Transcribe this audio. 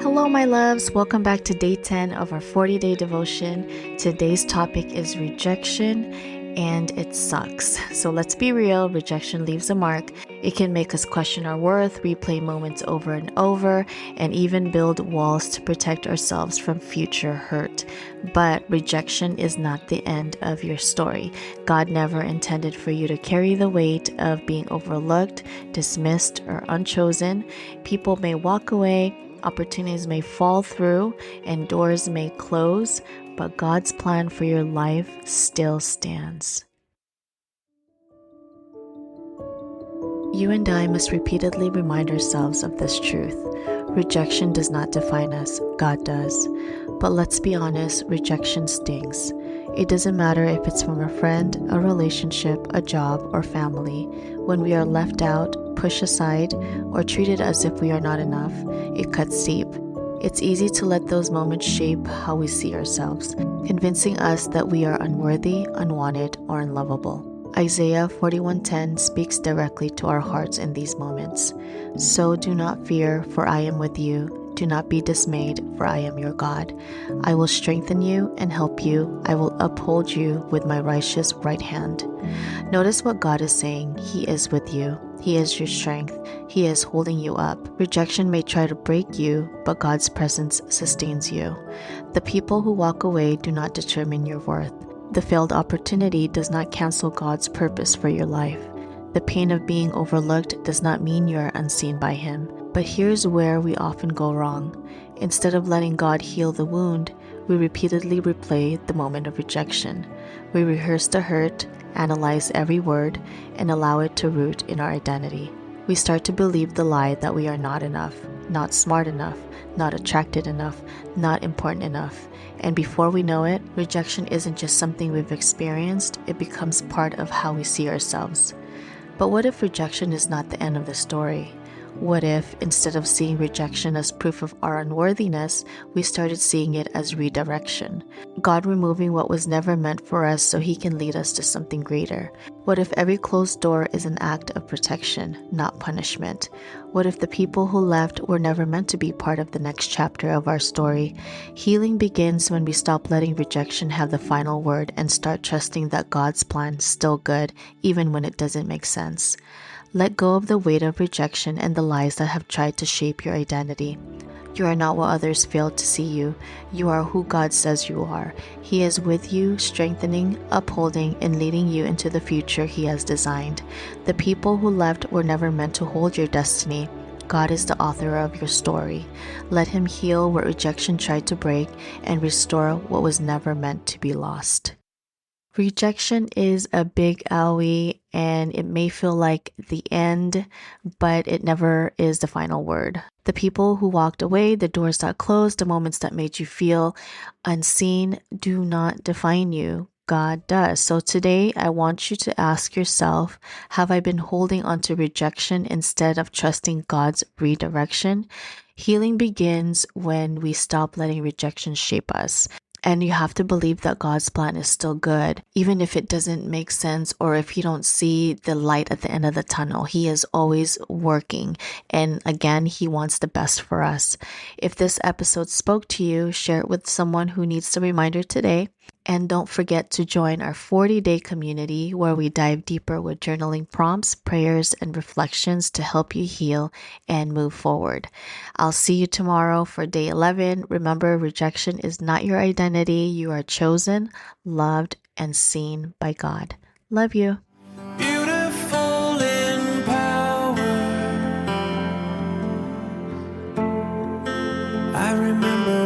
Hello, my loves. Welcome back to day 10 of our 40-day devotion. Today's topic is rejection, and it sucks. So let's be real, rejection leaves a mark. It can make us question our worth, replay moments over and over, and even build walls to protect ourselves from future hurt. But rejection is not the end of your story. God never intended for you to carry the weight of being overlooked, dismissed, or unchosen. People may walk away, opportunities may fall through, and doors may close, but God's plan for your life still stands. You and I must repeatedly remind ourselves of this truth. Rejection does not define us, God does. But let's be honest, rejection stings. It doesn't matter if it's from a friend, a relationship, a job, or family. When we are left out, pushed aside, or treated as if we are not enough, it cuts deep. It's easy to let those moments shape how we see ourselves, convincing us that we are unworthy, unwanted, or unlovable. Isaiah 41:10 speaks directly to our hearts in these moments. So do not fear, for I am with you. Do not be dismayed, for I am your God. I will strengthen you and help you. I will uphold you with my righteous right hand. Notice what God is saying. He is with you. He is your strength. He is holding you up. Rejection may try to break you, but God's presence sustains you. The people who walk away do not determine your worth. The failed opportunity does not cancel God's purpose for your life. The pain of being overlooked does not mean you are unseen by Him. But here's where we often go wrong. Instead of letting God heal the wound, we repeatedly replay the moment of rejection. We rehearse the hurt, analyze every word, and allow it to root in our identity. We start to believe the lie that we are not enough, not smart enough, not attracted enough, not important enough. And before we know it, rejection isn't just something we've experienced, it becomes part of how we see ourselves. But what if rejection is not the end of the story? What if, instead of seeing rejection as proof of our unworthiness, we started seeing it as redirection? God removing what was never meant for us so He can lead us to something greater. What if every closed door is an act of protection, not punishment? What if the people who left were never meant to be part of the next chapter of our story? Healing begins when we stop letting rejection have the final word and start trusting that God's plan is still good, even when it doesn't make sense. Let go of the weight of rejection and the lies that have tried to shape your identity. You are not what others failed to see you. You are who God says you are. He is with you, strengthening, upholding, and leading you into the future He has designed. The people who left were never meant to hold your destiny. God is the author of your story. Let Him heal what rejection tried to break and restore what was never meant to be lost. Rejection is a big owie, and it may feel like the end, but it never is the final word. The people who walked away, the doors that closed, the moments that made you feel unseen do not define you. God does. So today, I want you to ask yourself, have I been holding on to rejection instead of trusting God's redirection? Healing begins when we stop letting rejection shape us. And you have to believe that God's plan is still good, even if it doesn't make sense or if you don't see the light at the end of the tunnel. He is always working. And again, He wants the best for us. If this episode spoke to you, share it with someone who needs the reminder today. And don't forget to join our 40-day community where we dive deeper with journaling prompts, prayers, and reflections to help you heal and move forward. I'll see you tomorrow for day 11. Remember, rejection is not your identity. You are chosen, loved, and seen by God. Love you. Beautiful in power. I remember